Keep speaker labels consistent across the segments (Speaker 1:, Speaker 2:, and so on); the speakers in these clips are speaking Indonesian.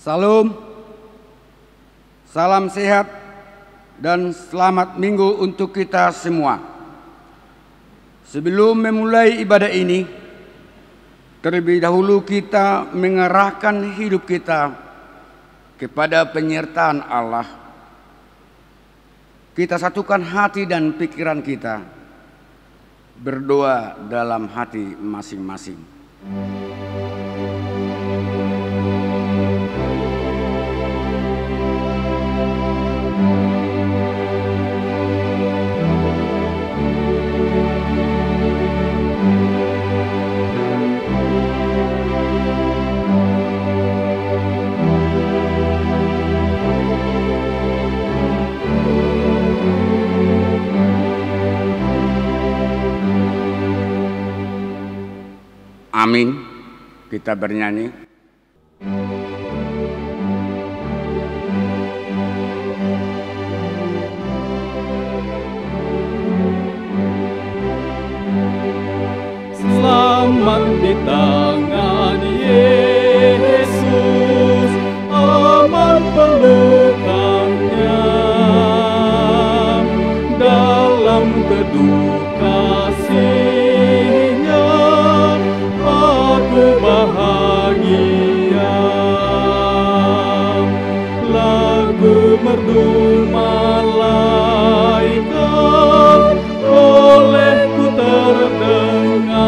Speaker 1: Salam, salam sehat dan selamat minggu untuk kita semua. Sebelum memulai ibadah ini, terlebih dahulu kita mengarahkan hidup kita kepada penyertaan Allah. Kita satukan hati dan pikiran kita, berdoa dalam hati masing-masing. Amin. Kita bernyanyi.
Speaker 2: Selamat di tangan Yesus, aman pelukannya, dalam teduh kasih-Nya aku bahagia. Lagu merdu malaikat olehku terdengar,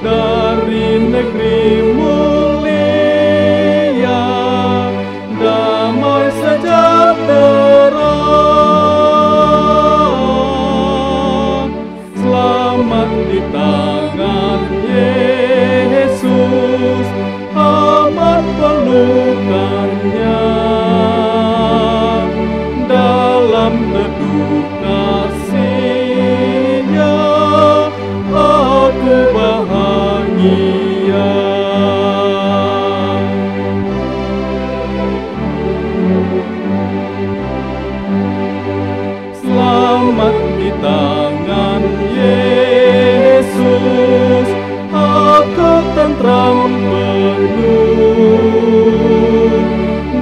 Speaker 2: dari negeri mulia damai sejahtera. Selamat di tangan Yesus, aman pelukannya, dalam teduh kasih-Nya aku bahagia. Selamat di tangan Yesus, aku tentram penuh,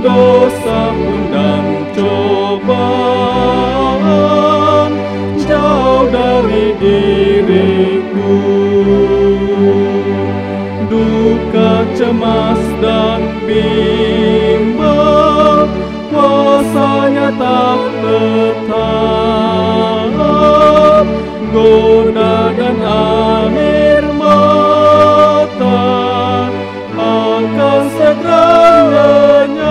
Speaker 2: dosa pun dan cobaan jauh dari diriku. Duka, cemas dan bimbang kuasanya tak tetap, goda dan air mata akan segera lenyap.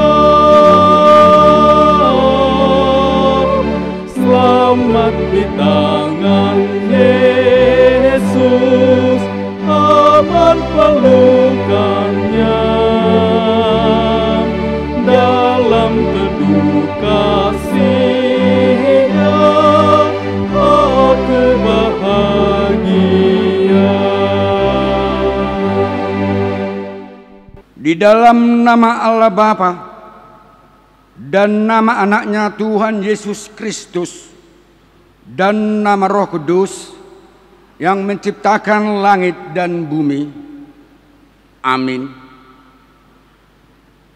Speaker 2: Selamat di tangan Yesus, aman pelukannya, dalam teduh kasih-Nya aku bahagia.
Speaker 1: Di dalam nama Allah Bapa dan nama anaknya Tuhan Yesus Kristus dan nama Roh Kudus yang menciptakan langit dan bumi. Amin.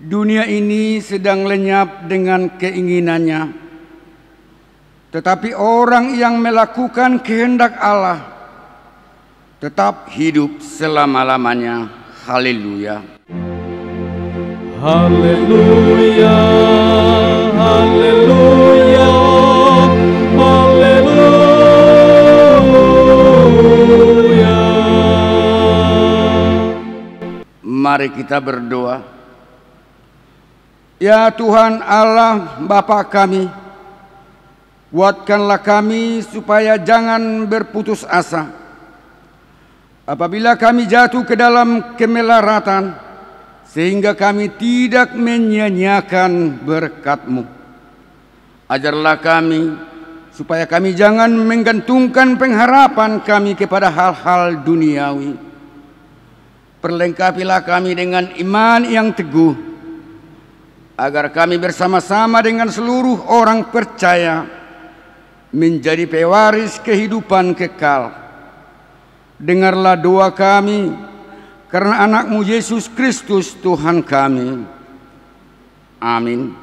Speaker 1: Dunia ini sedang lenyap dengan keinginannya, tetapi orang yang melakukan kehendak Allah tetap hidup selama-lamanya. Haleluya.
Speaker 2: Haleluya, haleluya, haleluya.
Speaker 1: Mari kita berdoa. Ya Tuhan Allah Bapa kami, kuatkanlah kami supaya jangan berputus asa. Apabila kami jatuh ke dalam kemelaratan, sehingga kami tidak menyia-nyiakan berkat-Mu. Ajarlah kami supaya kami jangan menggantungkan pengharapan kami kepada hal-hal duniawi. Perlengkapilah kami dengan iman yang teguh, agar kami bersama-sama dengan seluruh orang percaya menjadi pewaris kehidupan kekal. Dengarlah doa kami, karena anak-Mu Yesus Kristus Tuhan kami. Amin.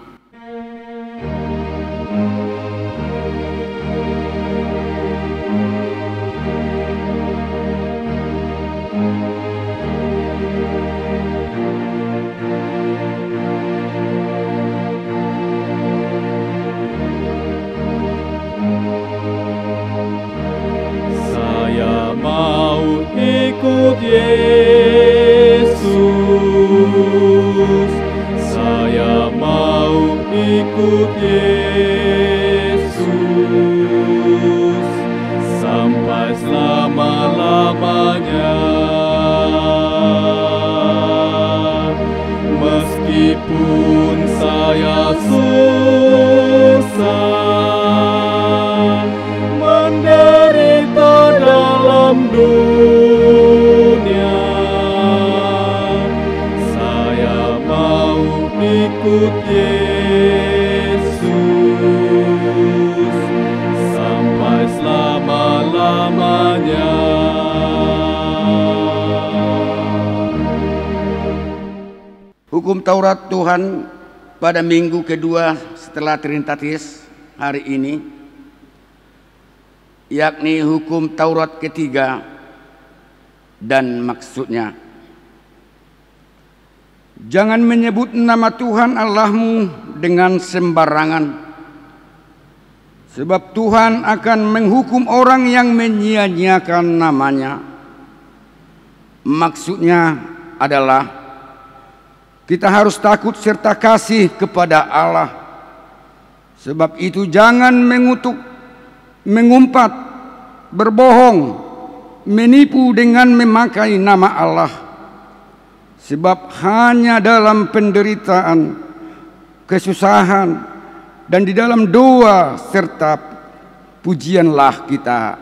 Speaker 2: Saya mau ikut Yesus, saya mau ikut Yesus sampai selama-lamanya. Meskipun saya susah menderita dalam dunia, saya mau ikut Yesus sampai selama-lamanya.
Speaker 1: Hukum Taurat Tuhan pada minggu kedua setelah Trinitatis hari ini, yakni hukum Taurat ketiga dan maksudnya. Jangan menyebut nama Tuhan Allahmu dengan sembarangan, sebab Tuhan akan menghukum orang yang menyia-nyiakan namanya. Maksudnya adalah kita harus takut serta kasih kepada Allah. Sebab itu jangan mengutuk, mengumpat, berbohong, menipu dengan memakai nama Allah. Sebab hanya dalam penderitaan, kesusahan, dan di dalam doa serta pujianlah kita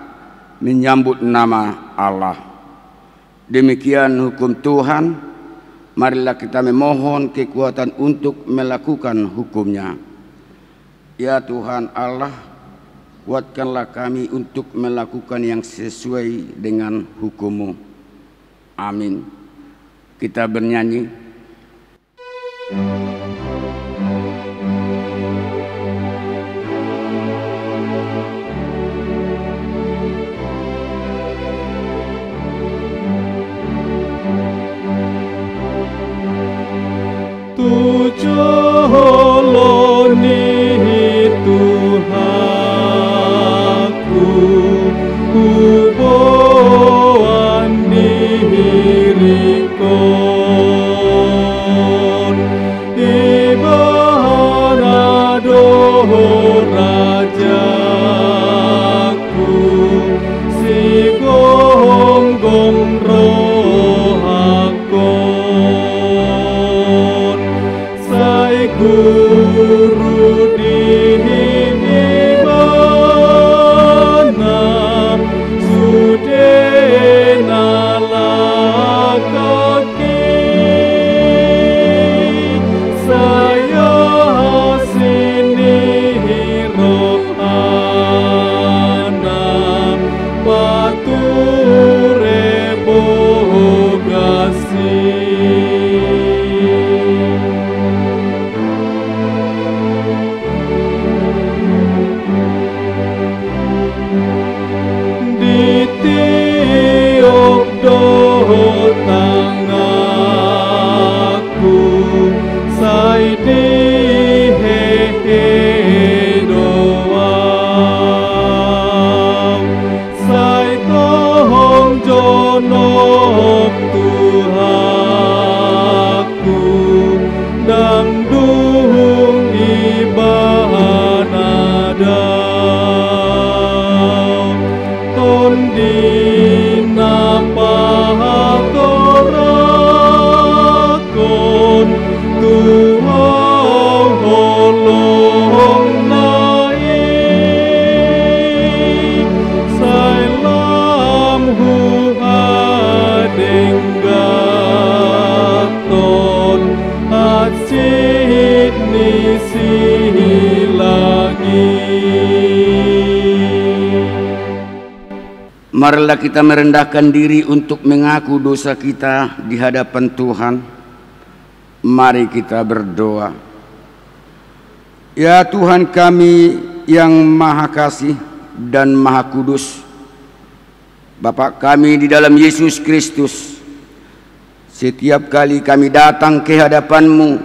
Speaker 1: menyambut nama Allah. Demikian hukum Tuhan. Marilah kita memohon kekuatan untuk melakukan hukum-Nya. Ya Tuhan Allah, kuatkanlah kami untuk melakukan yang sesuai dengan hukum-Mu. Amin. Kita bernyanyi.
Speaker 2: Tujoloni Tuhanku, kuboan dirikon, ibarado rajaku, si gom-gom rohakon, sai guru di mana sudena kaki, saya sini rohana pature bogasi.
Speaker 1: marilah kita merendahkan diri untuk mengaku dosa kita di hadapan Tuhan. Mari kita berdoa. Ya Tuhan kami yang Maha Kasih dan Maha Kudus, Bapa kami di dalam Yesus Kristus, setiap kali kami datang ke hadapan-Mu,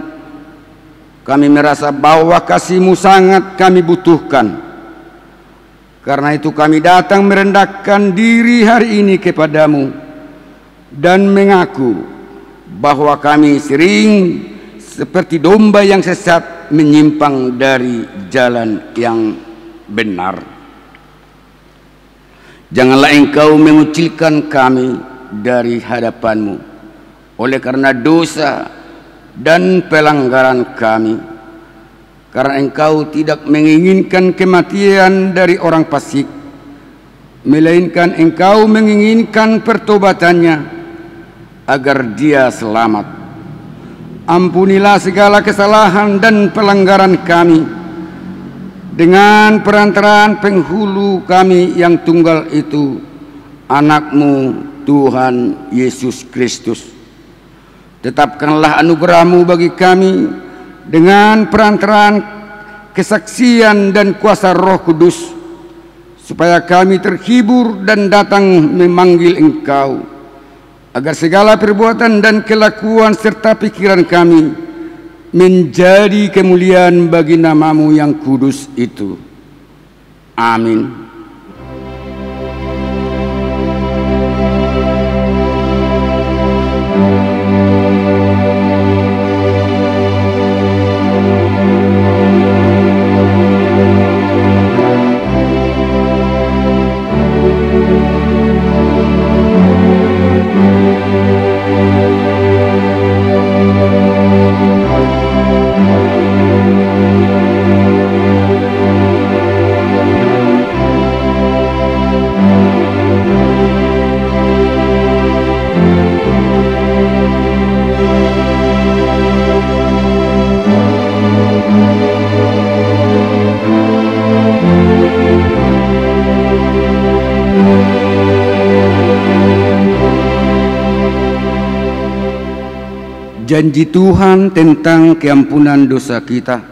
Speaker 1: kami merasa bahwa kasih-Mu sangat kami butuhkan. Karena itu kami datang merendahkan diri hari ini kepadamu dan mengaku bahwa kami sering seperti domba yang sesat menyimpang dari jalan yang benar. Janganlah Engkau mengucilkan kami dari hadapan-Mu oleh karena dosa dan pelanggaran kami. Karena Engkau tidak menginginkan kematian dari orang fasik, melainkan Engkau menginginkan pertobatannya agar dia selamat. Ampunilah segala kesalahan dan pelanggaran kami dengan perantaraan penghulu kami yang tunggal itu, Anak-Mu Tuhan Yesus Kristus. Tetapkanlah anugerah-Mu bagi kami dengan perantaraan kesaksian dan kuasa Roh Kudus, supaya kami terhibur dan datang memanggil Engkau, agar segala perbuatan dan kelakuan serta pikiran kami menjadi kemuliaan bagi nama-Mu yang kudus itu. Amin. Janji Tuhan tentang keampunan dosa kita.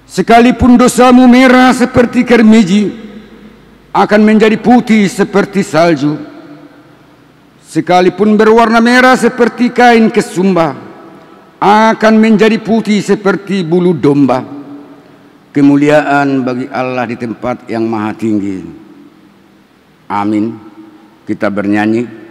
Speaker 1: Sekalipun dosamu merah seperti kermiji, akan menjadi putih seperti salju. Sekalipun berwarna merah seperti kain kesumba, akan menjadi putih seperti bulu domba. Kemuliaan bagi Allah di tempat yang maha tinggi. Amin. Kita bernyanyi.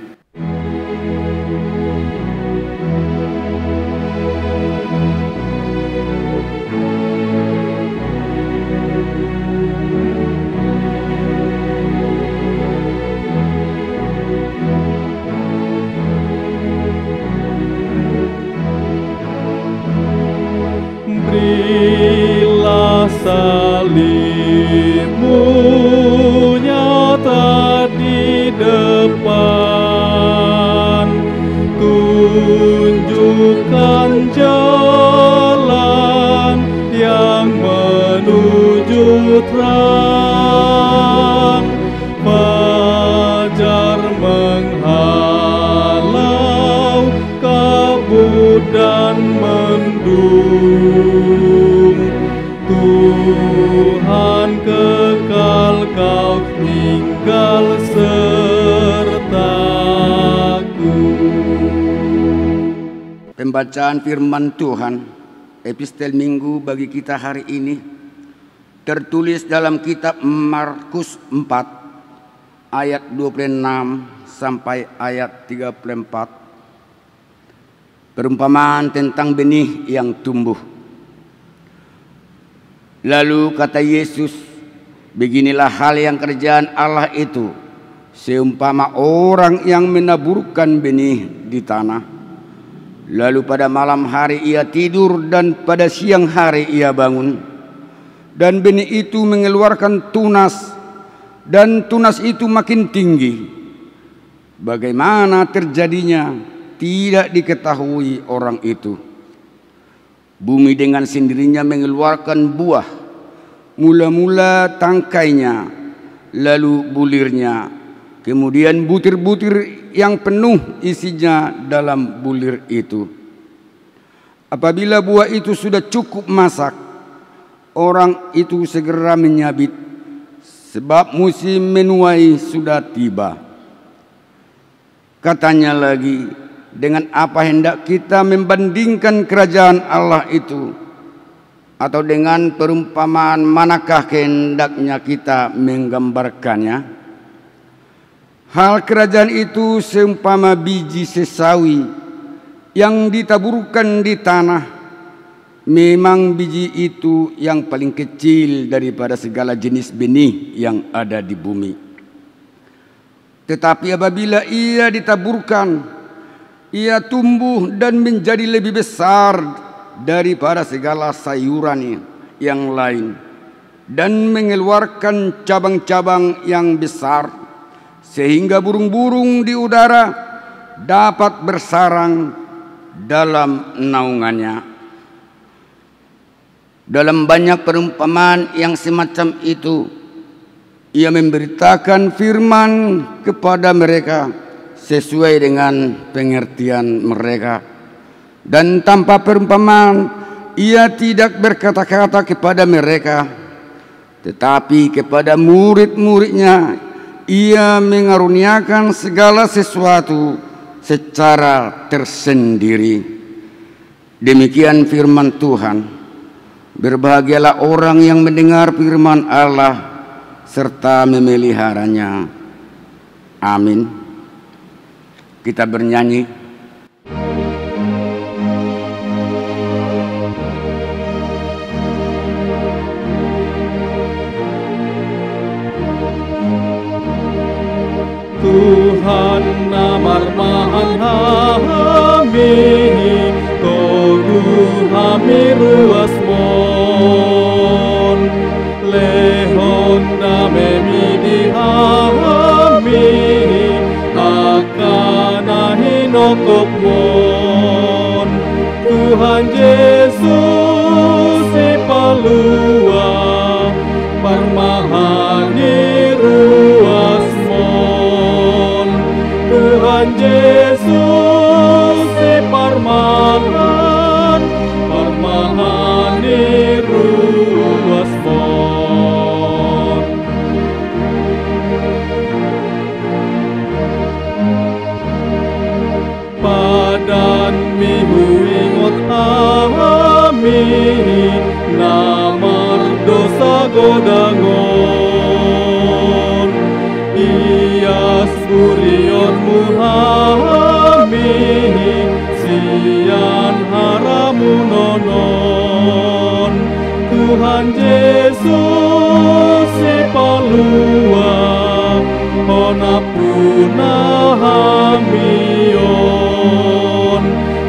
Speaker 2: Berilah salib-Mu nyata di depan, tunjukkan jalan yang menuju terang. Fajar menghalau kabut dan mendung. Tuhan kekal Kau tinggal sertaku.
Speaker 1: Pembacaan firman Tuhan, epistel minggu bagi kita hari ini, tertulis dalam kitab Markus 4 ayat 26 sampai ayat 34. Perumpamaan tentang benih yang tumbuh. Lalu kata Yesus, beginilah hal yang kerjaan Allah itu, seumpama orang yang menaburkan benih di tanah. Lalu pada malam hari ia tidur dan pada siang hari ia bangun. Dan benih itu mengeluarkan tunas, dan tunas itu makin tinggi. Bagaimana terjadinya tidak diketahui orang itu. Bumi dengan sendirinya mengeluarkan buah, mula-mula tangkainya, lalu bulirnya, Kemudian butir-butir yang penuh isinya dalam bulir itu. Apabila buah itu sudah cukup masak, orang itu segera menyabit, sebab musim menuai sudah tiba. Katanya lagi, dengan apa hendak kita membandingkan kerajaan Allah itu? Atau dengan perumpamaan manakah kehendaknya kita menggambarkannya? Hal kerajaan itu seumpama biji sesawi yang ditaburkan di tanah. Memang biji itu yang paling kecil daripada segala jenis benih yang ada di bumi. Tetapi apabila ia ditaburkan, ia tumbuh dan menjadi lebih besar daripada segala sayuran yang lain, dan mengeluarkan cabang-cabang yang besar, sehingga burung-burung di udara dapat bersarang dalam naungannya. Dalam banyak perumpamaan yang semacam itu, ia memberitakan firman kepada mereka sesuai dengan pengertian mereka. Dan tanpa perumpamaan, ia tidak berkata-kata kepada mereka, tetapi kepada murid-muridnya ia mengaruniakan segala sesuatu secara tersendiri. Demikian firman Tuhan. Berbahagialah orang yang mendengar firman Allah serta memeliharanya. Amin. Kita bernyanyi.
Speaker 2: Tuhan namarmahan hami, togu hami ruas mon, lehon namemi di hami, akanahi nokok mon. Tuhan Yesus si palua, parmahani ruas mon. Tuhan Yesus si parmahan, parmahani ruas mon. Padan mihuingot ami, namar dosa godangon. Ias burion muhami, sian haramu nonon. Tuhan Yesus si palua, honapuna hamion.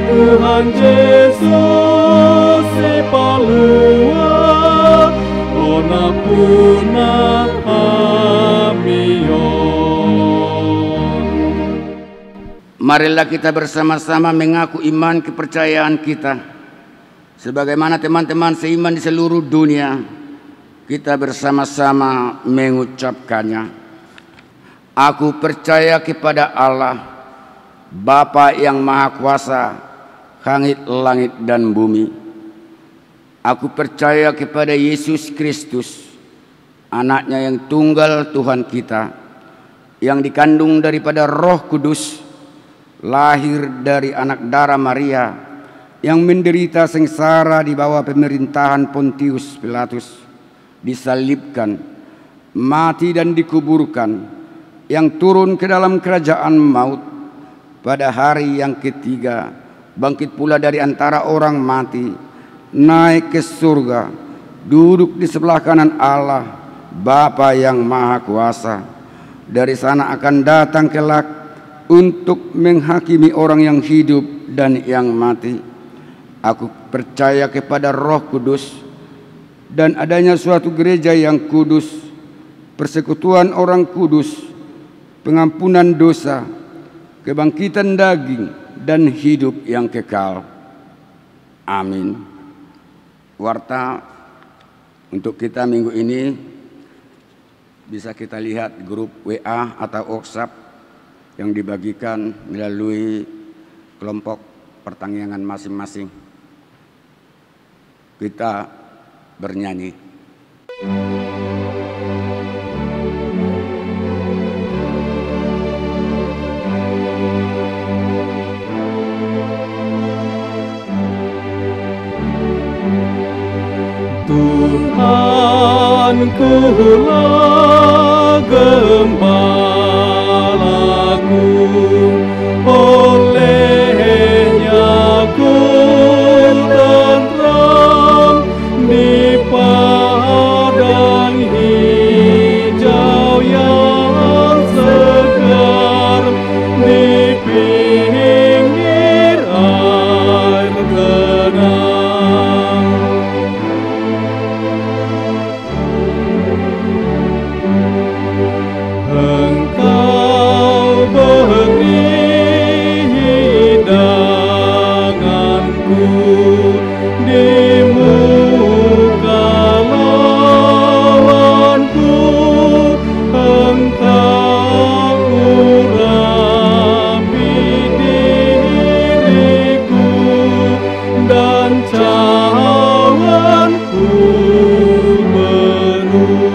Speaker 2: Tuhan Yesus si palua, honapuna hamion.
Speaker 1: Marilah kita bersama-sama mengaku iman kepercayaan kita. Sebagaimana teman-teman seiman di seluruh dunia, kita bersama-sama mengucapkannya. Aku percaya kepada Allah, Bapa yang Maha Kuasa, langit dan bumi. Aku percaya kepada Yesus Kristus, anaknya yang tunggal Tuhan kita, yang dikandung daripada Roh Kudus, lahir dari anak darah Maria, yang menderita sengsara di bawah pemerintahan Pontius Pilatus, disalibkan, mati dan dikuburkan, yang turun ke dalam kerajaan maut, pada hari yang ketiga bangkit pula dari antara orang mati, naik ke surga, duduk di sebelah kanan Allah, Bapa yang Maha Kuasa. Dari sana akan datang kelak untuk menghakimi orang yang hidup dan yang mati. Aku percaya kepada Roh Kudus dan adanya suatu gereja yang kudus, persekutuan orang kudus, pengampunan dosa, kebangkitan daging, dan hidup yang kekal. Amin. Warta untuk kita minggu ini, bisa kita lihat grup WA atau WhatsApp yang dibagikan melalui kelompok pertanian masing-masing. Kita bernyanyi.
Speaker 2: Tuhankulah gembalaku, olehnya ku tentram di padang hijau yang segar, di pinggir air tenang. Engkau beri hidanganku di muka lawanku, Engkau urapi diriku dan cawanku penuh.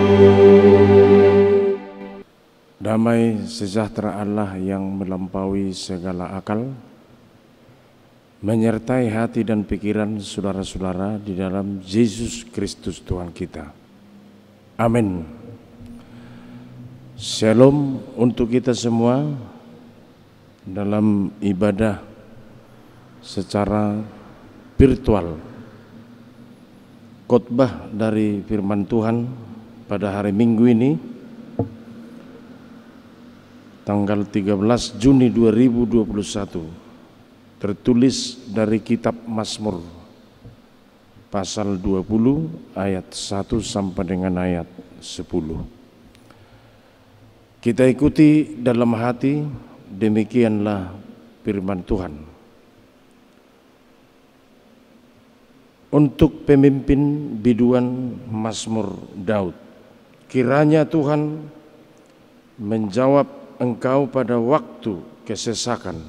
Speaker 3: Damai sejahtera Allah yang melampaui segala akal menyertai hati dan pikiran saudara-saudara di dalam Yesus Kristus Tuhan kita. Amin. Shalom untuk kita semua dalam ibadah secara virtual. Khotbah dari firman Tuhan pada hari Minggu ini, tanggal 13 Juni 2021, tertulis dari kitab Mazmur pasal 20 ayat 1 sampai dengan ayat 10. Kita ikuti dalam hati, demikianlah firman Tuhan. Untuk pemimpin biduan Mazmur Daud, kiranya Tuhan menjawab engkau pada waktu kesesakan.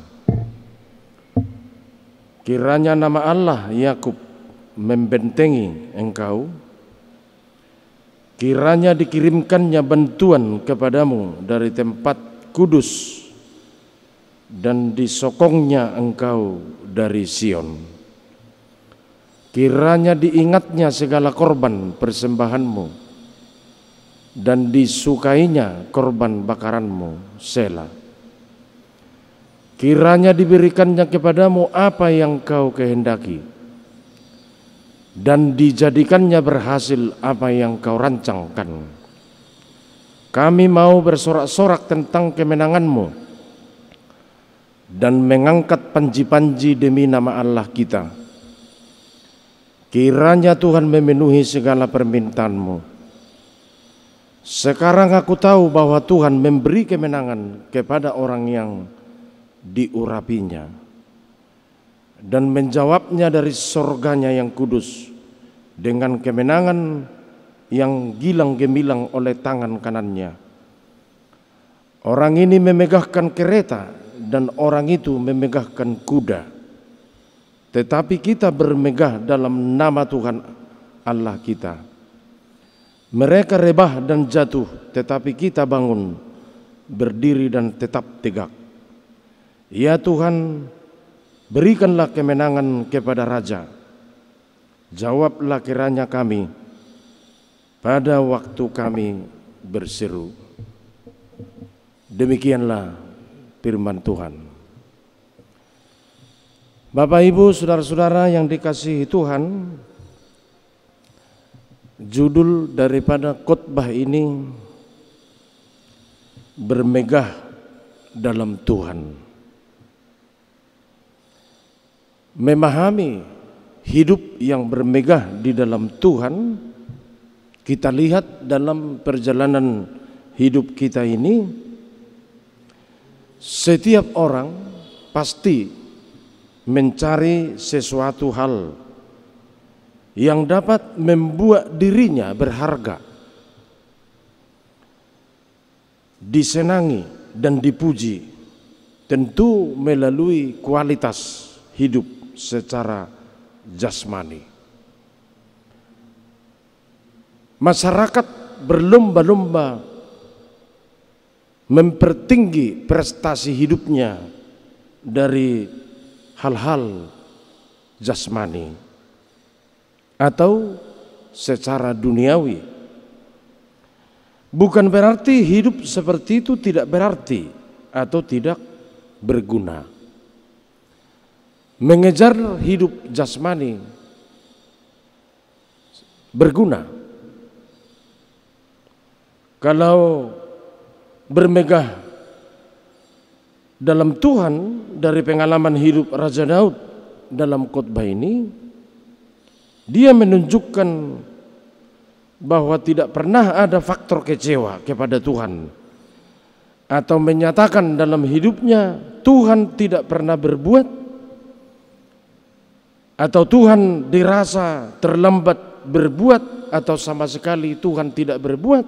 Speaker 3: Kiranya nama Allah Yakub membentengi engkau. Kiranya dikirimkannya bantuan kepadamu dari tempat kudus dan disokongnya engkau dari Sion. Kiranya diingatnya segala korban persembahanmu dan disukainya korban bakaranmu, Selah. Kiranya diberikannya kepadamu apa yang kau kehendaki, dan dijadikannya berhasil apa yang kau rancangkan. Kami mau bersorak-sorak tentang kemenanganmu dan mengangkat panji-panji demi nama Allah kita. Kiranya Tuhan memenuhi segala permintaanmu. Sekarang aku tahu bahwa Tuhan memberi kemenangan kepada orang yang diurapinya dan menjawabnya dari sorganya yang kudus dengan kemenangan yang gilang gemilang oleh tangan kanannya. Orang ini memegahkan kereta dan orang itu memegahkan kuda, tetapi kita bermegah dalam nama Tuhan Allah kita. Mereka rebah dan jatuh, tetapi kita bangun, berdiri dan tetap tegak. Ya Tuhan, berikanlah kemenangan kepada Raja. Jawablah kiranya kami pada waktu kami berseru. Demikianlah firman Tuhan. Bapak, Ibu, saudara-saudara yang dikasihi Tuhan, judul daripada khotbah ini bermegah dalam Tuhan. Memahami hidup yang bermegah di dalam Tuhan, kita lihat dalam perjalanan hidup kita ini, setiap orang pasti mencari sesuatu hal yang dapat membuat dirinya berharga. disenangi dan dipuji tentu melalui kualitas hidup secara jasmani. Masyarakat berlomba-lomba mempertinggi prestasi hidupnya dari hal-hal jasmani atau secara duniawi. Bukan berarti hidup seperti itu tidak berarti atau tidak berguna. Mengejar hidup jasmani berguna. Kalau bermegah dalam Tuhan, dari pengalaman hidup Raja Daud dalam khotbah ini, dia menunjukkan bahwa tidak pernah ada faktor kecewa kepada Tuhan, atau menyatakan dalam hidupnya Tuhan tidak pernah berbuat, atau Tuhan dirasa terlambat berbuat, atau sama sekali Tuhan tidak berbuat,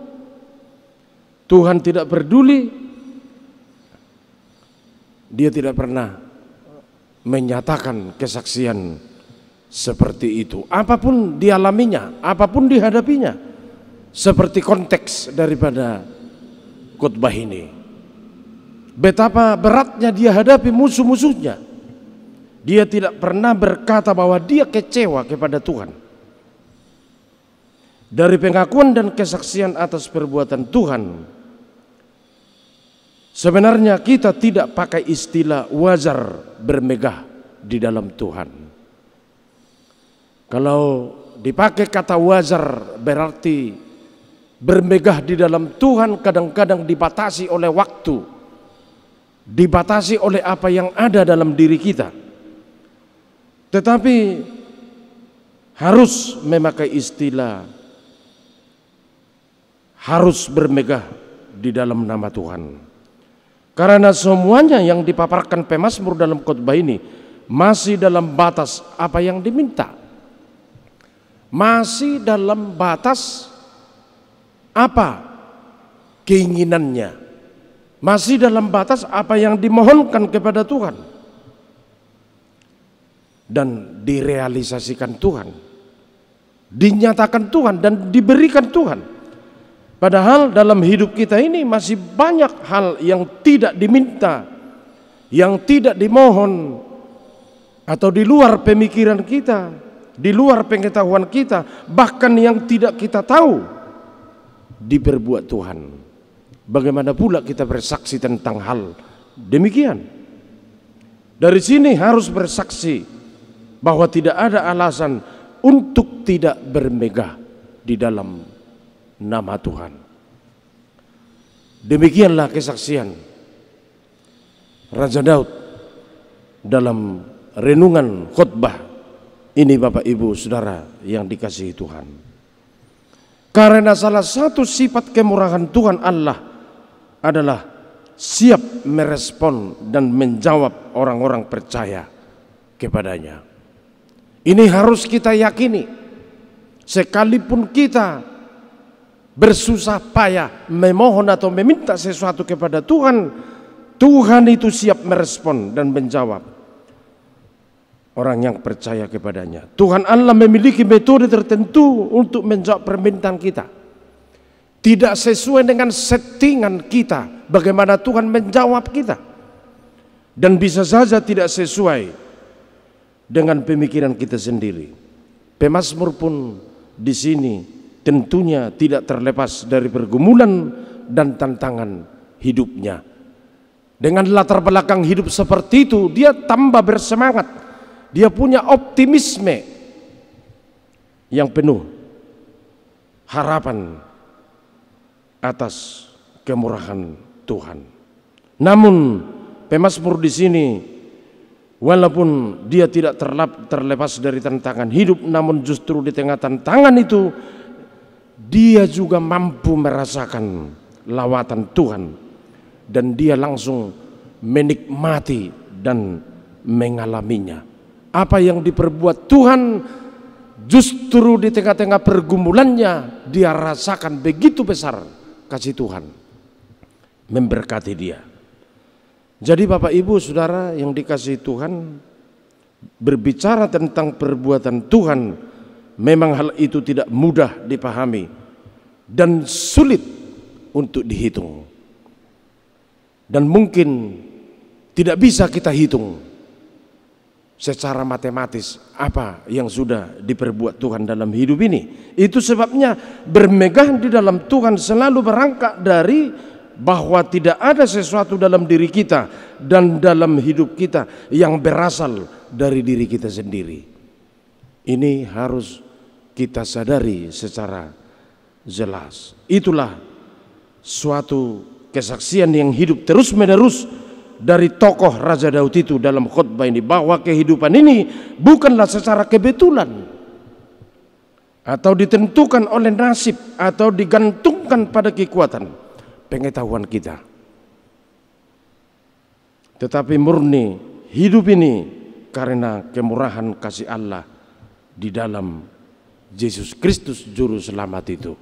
Speaker 3: Tuhan tidak peduli. Dia tidak pernah menyatakan kesaksian seperti itu, apapun dialaminya, apapun dihadapinya, seperti konteks daripada khotbah ini. Betapa beratnya dia hadapi musuh-musuhnya, dia tidak pernah berkata bahwa dia kecewa kepada Tuhan. Dari pengakuan dan kesaksian atas perbuatan Tuhan, sebenarnya kita tidak pakai istilah wajar bermegah di dalam Tuhan. Kalau dipakai kata wajar berarti bermegah di dalam Tuhan kadang-kadang dibatasi oleh waktu, dibatasi oleh apa yang ada dalam diri kita. Tetapi harus memakai istilah harus bermegah di dalam nama Tuhan. Karena semuanya yang dipaparkan pemazmur dalam khotbah ini masih dalam batas apa yang diminta, masih dalam batas apa keinginannya, masih dalam batas apa yang dimohonkan kepada Tuhan dan direalisasikan Tuhan, dinyatakan Tuhan dan diberikan Tuhan. Padahal dalam hidup kita ini masih banyak hal yang tidak diminta, yang tidak dimohon, atau di luar pemikiran kita, di luar pengetahuan kita, bahkan yang tidak kita tahu diperbuat Tuhan. Bagaimana pula kita bersaksi tentang hal demikian? Dari sini harus bersaksi bahwa tidak ada alasan untuk tidak bermegah di dalam nama Tuhan. Demikianlah kesaksian Raja Daud dalam renungan khotbah ini, Bapak Ibu Saudara yang dikasihi Tuhan. Karena salah satu sifat kemurahan Tuhan Allah adalah siap merespon dan menjawab orang-orang percaya kepadanya. Ini harus kita yakini. Sekalipun kita bersusah payah memohon atau meminta sesuatu kepada Tuhan, Tuhan itu siap merespon dan menjawab orang yang percaya kepadanya. Tuhan Allah memiliki metode tertentu untuk menjawab permintaan kita. Tidak sesuai dengan settingan kita bagaimana Tuhan menjawab kita, dan bisa saja tidak sesuai dengan pemikiran kita sendiri. Pemazmur pun di sini tentunya tidak terlepas dari pergumulan dan tantangan hidupnya. Dengan latar belakang hidup seperti itu, dia tambah bersemangat. Dia punya optimisme yang penuh harapan atas kemurahan Tuhan. Namun pemazmur di sini, walaupun dia tidak terlepas dari tantangan hidup, namun justru di tengah tantangan itu dia juga mampu merasakan lawatan Tuhan, dan dia langsung menikmati dan mengalaminya. Apa yang diperbuat Tuhan justru di tengah-tengah pergumulannya dia rasakan begitu besar kasih Tuhan. memberkati dia. Jadi Bapak Ibu Saudara yang dikasihi Tuhan, berbicara tentang perbuatan Tuhan memang hal itu tidak mudah dipahami dan sulit untuk dihitung. Dan mungkin tidak bisa kita hitung secara matematis apa yang sudah diperbuat Tuhan dalam hidup ini. Itu sebabnya bermegah di dalam Tuhan selalu berangkat dari bahwa tidak ada sesuatu dalam diri kita dan dalam hidup kita yang berasal dari diri kita sendiri. Ini harus kita sadari secara jelas. Itulah suatu kesaksian yang hidup terus menerus dari tokoh Raja Daud itu dalam khotbah ini, bahwa kehidupan ini bukanlah secara kebetulan atau ditentukan oleh nasib atau digantungkan pada kekuatan pengetahuan kita, tetapi murni hidup ini karena kemurahan kasih Allah di dalam Yesus Kristus Juru Selamat itu.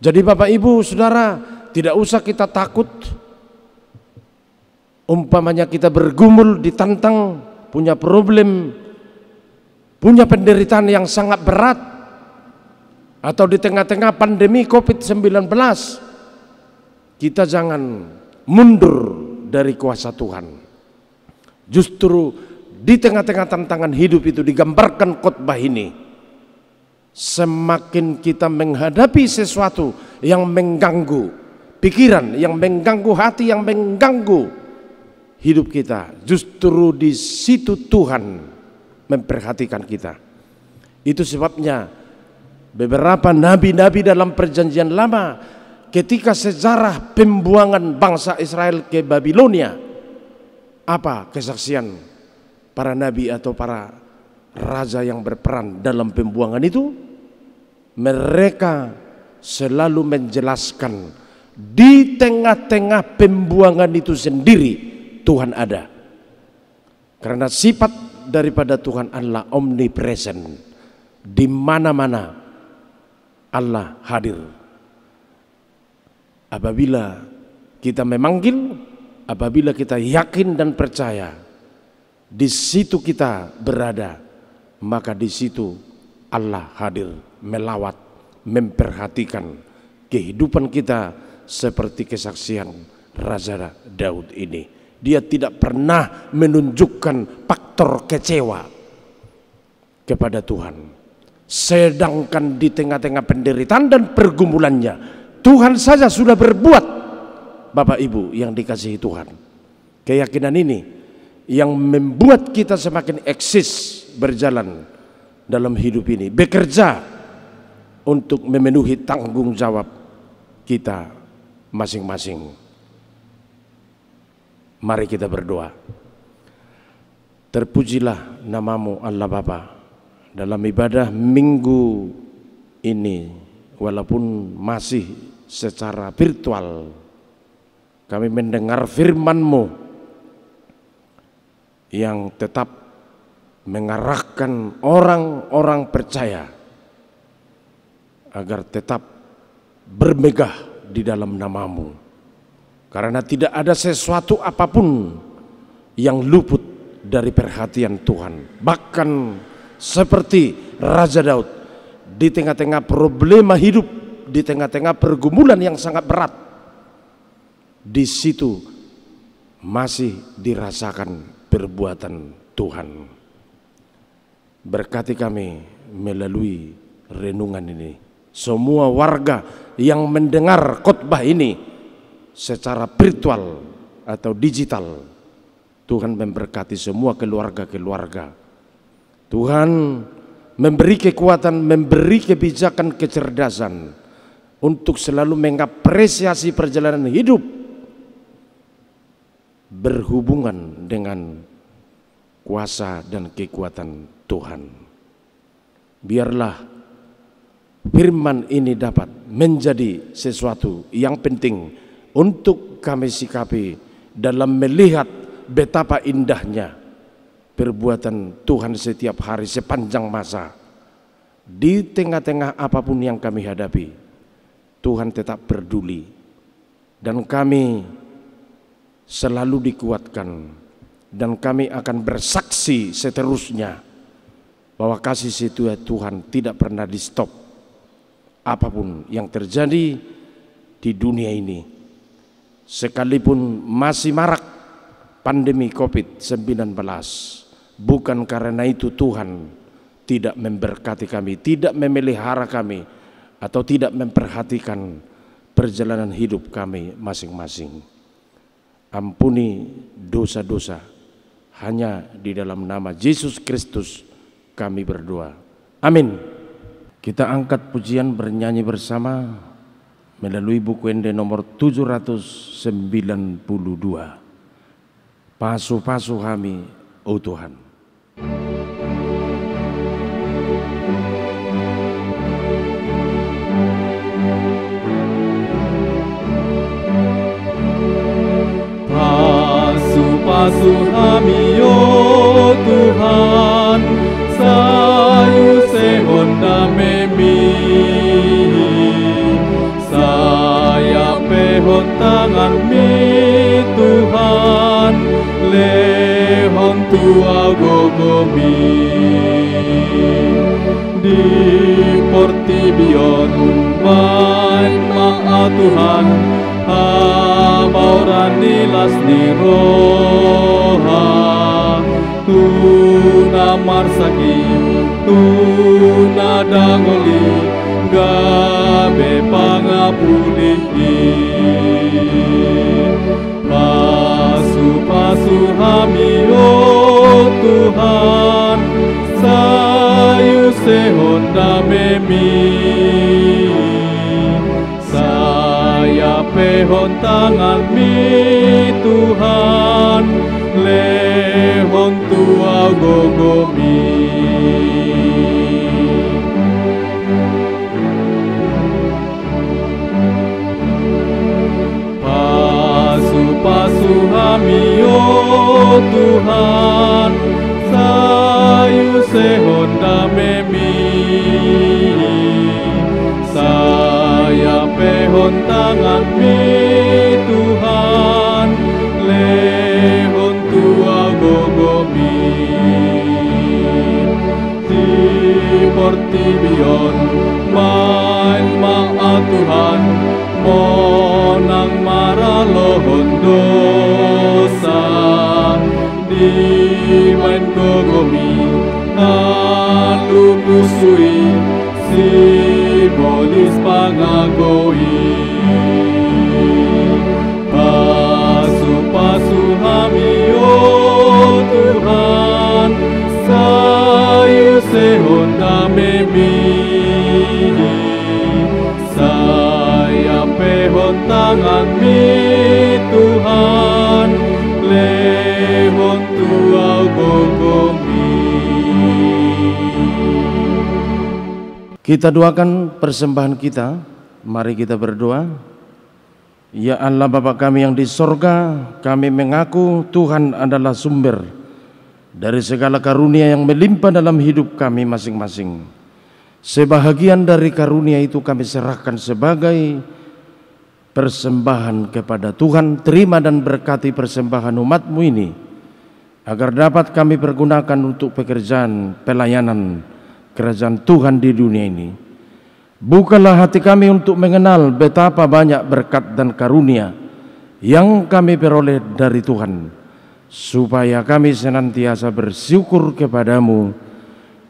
Speaker 3: Jadi Bapak Ibu Saudara, tidak usah kita takut. Umpamanya kita bergumul, ditantang, punya problem, punya penderitaan yang sangat berat, atau di tengah-tengah pandemi COVID-19, kita jangan mundur dari kuasa Tuhan. Justru di tengah-tengah tantangan hidup itu digambarkan khotbah ini, semakin kita menghadapi sesuatu yang mengganggu pikiran, yang mengganggu hati, yang mengganggu hidup kita, justru di situ Tuhan memperhatikan kita. Itu sebabnya beberapa nabi-nabi dalam perjanjian lama, ketika sejarah pembuangan bangsa Israel ke Babilonia, apa kesaksian para nabi atau para raja yang berperan dalam pembuangan itu? Mereka selalu menjelaskan di tengah-tengah pembuangan itu sendiri Tuhan ada. Karena sifat daripada Tuhan adalah omnipresent. Di mana-mana Allah hadir. Apabila kita memanggil, apabila kita yakin dan percaya, di situ kita berada, maka di situ Allah hadir, melawat, memperhatikan kehidupan kita seperti kesaksian Raja Daud ini. Dia tidak pernah menunjukkan faktor kecewa kepada Tuhan. Sedangkan di tengah-tengah penderitaan dan pergumulannya, Tuhan saja sudah berbuat. Bapak Ibu yang dikasihi Tuhan, keyakinan ini yang membuat kita semakin eksis berjalan dalam hidup ini, bekerja untuk memenuhi tanggung jawab kita masing-masing. Mari kita berdoa. Terpujilah namamu Allah Bapa. Dalam ibadah minggu ini, walaupun masih secara virtual, kami mendengar firman-Mu yang tetap mengarahkan orang-orang percaya agar tetap bermegah di dalam namamu. Karena tidak ada sesuatu apapun yang luput dari perhatian Tuhan. Bahkan seperti Raja Daud, di tengah-tengah problema hidup, di tengah-tengah pergumulan yang sangat berat, di situ masih dirasakan perbuatan Tuhan. Berkati kami melalui renungan ini. Semua warga yang mendengar khotbah ini secara virtual atau digital, Tuhan memberkati semua keluarga-keluarga. Tuhan memberi kekuatan, memberi kebijakan, kecerdasan untuk selalu mengapresiasi perjalanan hidup berhubungan dengan kuasa dan kekuatan Tuhan. Biarlah firman ini dapat menjadi sesuatu yang penting untuk kami sikapi dalam melihat betapa indahnya perbuatan Tuhan setiap hari sepanjang masa. Di tengah-tengah apapun yang kami hadapi, Tuhan tetap peduli. dan kami selalu dikuatkan, dan kami akan bersaksi seterusnya bahwa kasih setia Tuhan tidak pernah di stop apapun yang terjadi di dunia ini. Sekalipun masih marak pandemi COVID-19, bukan karena itu Tuhan tidak memberkati kami, tidak memelihara kami, atau tidak memperhatikan perjalanan hidup kami masing-masing. Ampuni dosa-dosa, hanya di dalam nama Yesus Kristus kami berdoa. Amin. Kita angkat pujian bernyanyi bersama melalui buku Ende nomor 792. Pasu-pasu kami, oh Tuhan.
Speaker 2: Pasu kami, oh Tuhan, sayu sehon damemi, saya pehon tangan mi Tuhan, lehon tua gogomi, di portibion main ma'a Tuhan, Abauran nilas ni roha, tuna marsaki, tuna dangoli, gabe pangapulihi. Pasu-pasu kami, oh Tuhan, sayu sehon damemi, pehon tangan mi Tuhan, lehon tua gogomi. Pasu-pasu kami, oh Tuhan, sayu sehon damemi, saya pehon tangan mi Tuhan, lehon tua gogomi, di portibion main ma'a Tuhan, monang maralohon dosa, di main gogomi, nalubusui si bolis pangagoi. Pasu-pasu kami, oh Tuhan, sayu sehon damemi, saya pehon tangan mi Tuhan, lehon tua gogomi.
Speaker 3: Kita doakan persembahan kita. Mari kita berdoa. Ya Allah Bapa kami yang di sorga, kami mengaku Tuhan adalah sumber dari segala karunia yang melimpah dalam hidup kami masing-masing. Sebahagian dari karunia itu kami serahkan sebagai persembahan kepada Tuhan. Terima dan berkati persembahan umat-Mu ini, agar dapat kami pergunakan untuk pekerjaan pelayanan kerajaan Tuhan di dunia ini. Bukalah hati kami untuk mengenal betapa banyak berkat dan karunia yang kami peroleh dari Tuhan, supaya kami senantiasa bersyukur kepadamu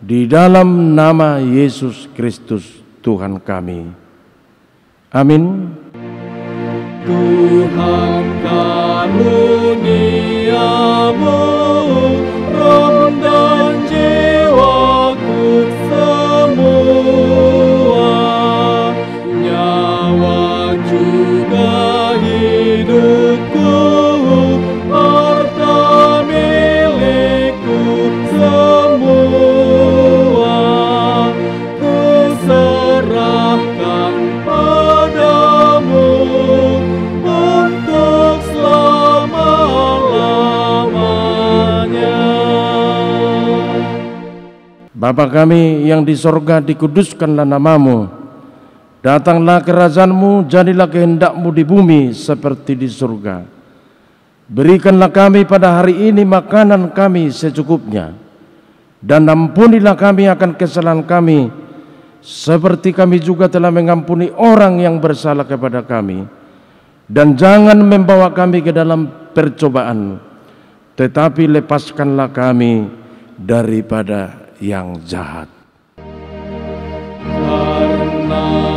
Speaker 3: di dalam nama Yesus Kristus Tuhan kami. Amin.
Speaker 2: Tuhan karuniamu roh dan jiwaku semua, nyawa juga hidupku, harta milikku semua, ku serahkan padamu untuk selama-lamanya.
Speaker 3: Bapa kami yang di sorga, dikuduskanlah namamu, Datanglah kerajaan-Mu, jadilah kehendak-Mu di bumi seperti di surga. Berikanlah kami pada hari ini makanan kami secukupnya, dan ampunilah kami akan kesalahan kami, seperti kami juga telah mengampuni orang yang bersalah kepada kami. Dan jangan membawa kami ke dalam percobaan, tetapi lepaskanlah kami daripada yang jahat.
Speaker 2: Karena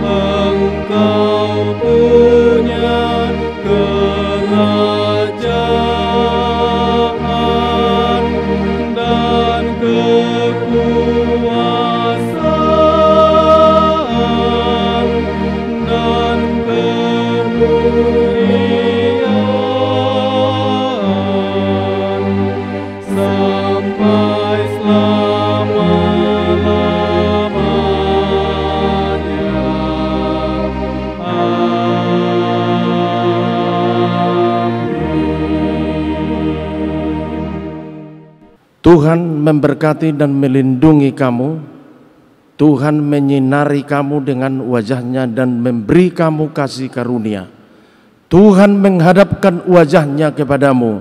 Speaker 2: Engkau punya kerajaan dan kekuasaan dan kemuliaan sampai selama-lamanya.
Speaker 3: Tuhan memberkati dan melindungi kamu. Tuhan menyinari kamu dengan wajah-Nya dan memberi kamu kasih karunia. Tuhan menghadapkan wajah-Nya kepadamu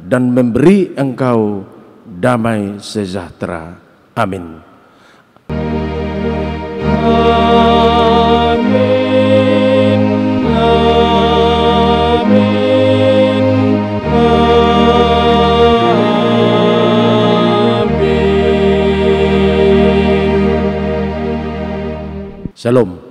Speaker 3: dan memberi engkau damai sejahtera. Amin.
Speaker 2: Amin.
Speaker 3: Shalom.